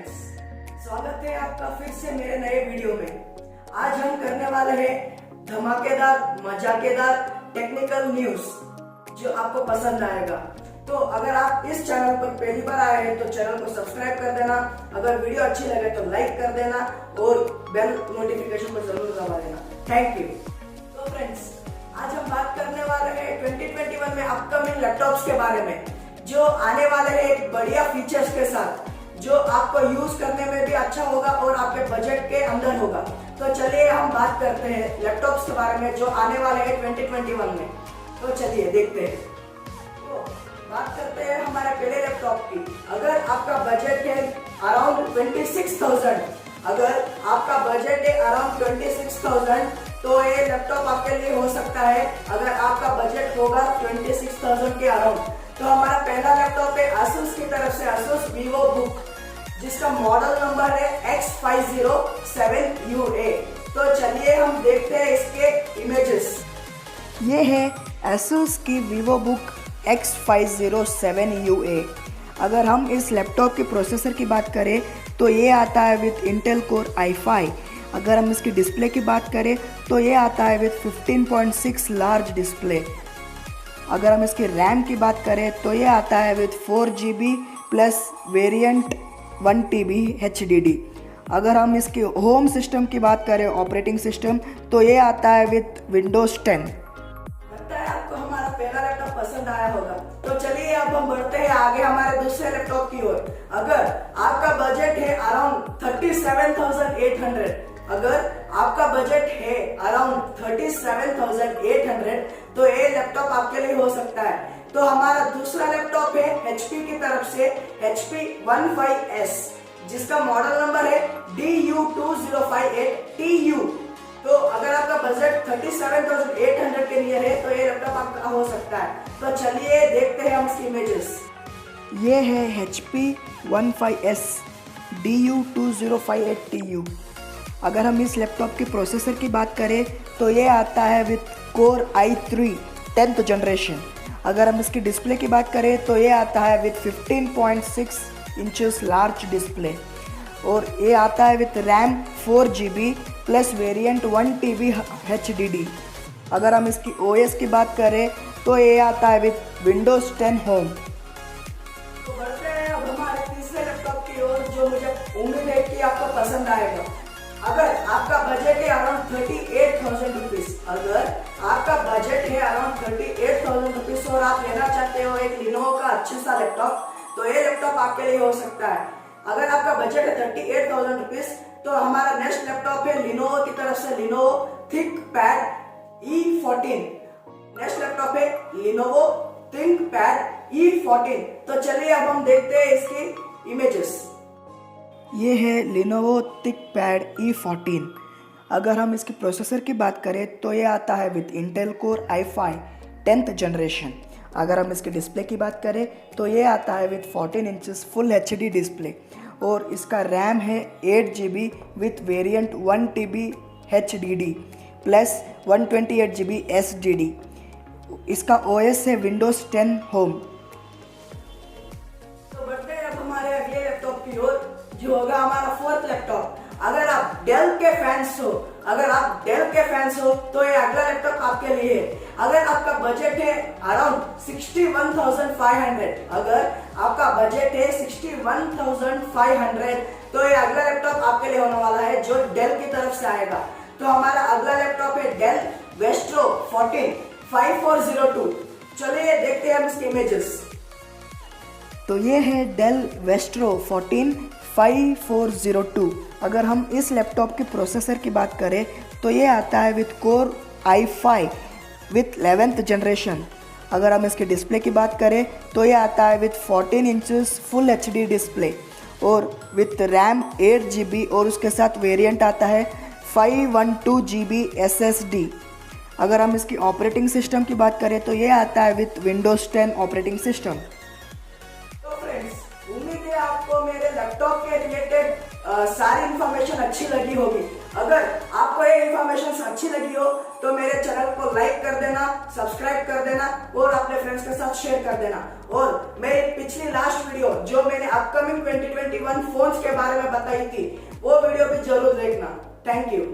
Friends, स्वागत है आपका फिर से मेरे नए वीडियो में। आज हम करने वाले हैं धमाकेदार मजाकेदार टेक्निकल न्यूज जो आपको पसंद आएगा। तो अगर आप इस चैनल पर पहली बार आए हैं तो चैनल को सब्सक्राइब कर देना, अगर वीडियो अच्छी लगे तो लाइक कर देना और बेल नोटिफिकेशन को जरूर दबा देना। Thank you. तो फ्रेंड्स, आज हम बात करने वाले हैं 2021 में अपकमिंग लैपटॉप्स के बारे में, जो आने वाले हैं एक बढ़िया फीचर्स के साथ, जो आपको यूज करने में भी अच्छा होगा और आपके बजट के अंदर होगा। तो चलिए हम बात करते हैं लैपटॉप्स के बारे में जो आने वाले हैं 2021 में। तो चलिए देखते हैं। तो बात करते हैं हमारे पहले लैपटॉप की। अगर आपका बजट है अराउंड 26,000, अगर आपका बजट है अराउंड 26,000 तो ये लैपटॉप आपके लिए हो सकता है। अगर आपका बजट होगा 26,000 के अराउंड तो हमारा पहला लैपटॉप है Asus की तरफ से Asus VivoBook, जिसका मॉडल नंबर है X507UA। तो चलिए हम देखते हैं इसके इमेजेस। ये है Asus की VivoBook X507UA। अगर हम इस लैपटॉप के प्रोसेसर की बात करें तो ये आता है विथ Intel Core i5। अगर हम इसकी डिस्प्ले की बात करें तो ये आता है विथ 15.6 लार्ज डिस्प्ले। अगर हम इसकी रैम की बात करें तो ये आता है with 4GB plus variant 1TB HDD। अगर हम इसकी होम सिस्टम की बात करें, ऑपरेटिंग सिस्टम, तो ये आता है विथ Windows 10। लगता है आपको हमारा पहला लैपटॉप पसंद आया होगा। तो चलिए अब हम बढ़ते हैं आगे हमारे दूसरे लैपटॉप की ओर। अगर आपका बजट है अराउंड 37,800, अगर आपका बजट है अराउंड 37,800 तो ये लैपटॉप आपके लिए हो सकता है। तो हमारा दूसरा लैपटॉप है HP की तरफ से HP One 5S, जिसका मॉडल नंबर है DU2058TU। तो अगर आपका बजट 37,800 के नियर है तो ये लैपटॉप आपका हो सकता है। तो चलिए देखते हैं हम इसकी इमेजेस। ये है HP One 5S DU2058TU। अगर हम इस लैपटॉप के प्रोसेसर की बात करें तो ये आता है with Core i3 10th generation. अगर हम इसकी डिस्प्ले की बात करें तो ये आता है विथ 15.6 इंचेस लार्ज डिस्प्ले और ये आता है with RAM 4GB plus variant 1TB HDD। अगर हम इसकी OS की बात करें तो ये आता है विथ Windows 10 होम। तो बढ़ते हैं अब हमारे तीसरे लैपटॉप की ओर, जो मुझे उम्मीद है कि आपको पसंद आएगा। अगर आपका बजट है अराउंड 38,000 रुपीज, अगर आपका बजट है अराउंड 38,000 रुपीज और आप लेना चाहते हो एक Lenovo का अच्छा सा लैपटॉप, तो ये लैपटॉप आपके लिए हो सकता है। अगर आपका बजट है 38,000 रुपीज तो हमारा नेक्स्ट लैपटॉप है Lenovo की तरफ से Lenovo ThinkPad E14। Next laptop है Lenovo ThinkPad E14। तो चलिए अब हम देखते हैं इसकी इमेजेस। ये है Lenovo ThinkPad E14। अगर हम इसके प्रोसेसर की बात करें तो ये आता है with Intel Core i5 10th generation. अगर हम इसके डिस्प्ले की बात करें तो ये आता है with 14 inches full HD display और इसका रैम है 8GB with variant 1TB HDD plus 128GB SSD। इसका OS है Windows 10 होम। तो बढ़ते हैं अब हमारे अगले लैपटॉप की ओर, जो होगा हमारा फोर्थ लैपटॉप। अगर आप डेल के फैंस हो, तो ये अगला लैपटॉप आपके लिए है। अगर आपका बजट है अराउंड 61,500, अगर आपका बजट है 61,500 तो ये अगला लैपटॉप आपके लिए होने वाला है, जो डेल की तरफ से आएगा। तो हमारा अगला लैपटॉप है डेल वेस्ट्रो 5402। चलिए देखते हैं हम इसके इमेजेस। तो ये है डेल वेस्ट्रो 5402। अगर हम इस लैपटॉप के प्रोसेसर की बात करें तो ये आता है with Core i5 with 11th generation. अगर हम इसके डिस्प्ले की बात करें तो ये आता है with 14 inches full HD display और विथ रैम 8GB और उसके साथ वेरिएंट आता है 512GB SSD। अगर हम इसकी ऑपरेटिंग सिस्टम की बात करें तो ये आता है विथ Windows 10 ऑपरेटिंग सिस्टम। उम्मीद है आपको मेरे लैपटॉप के रिलेटेड सारी इन्फॉर्मेशन अच्छी लगी होगी। अगर आपको ये इन्फॉर्मेशन अच्छी लगी हो तो मेरे चैनल को लाइक कर देना, सब्सक्राइब कर देना और अपने फ्रेंड्स के साथ शेयर कर देना। और मेरी पिछली लास्ट वीडियो जो मैंने अपकमिंग 2021 फोन्स के बारे में बताई थी, वो वीडियो भी जरूर देखना। Thank you.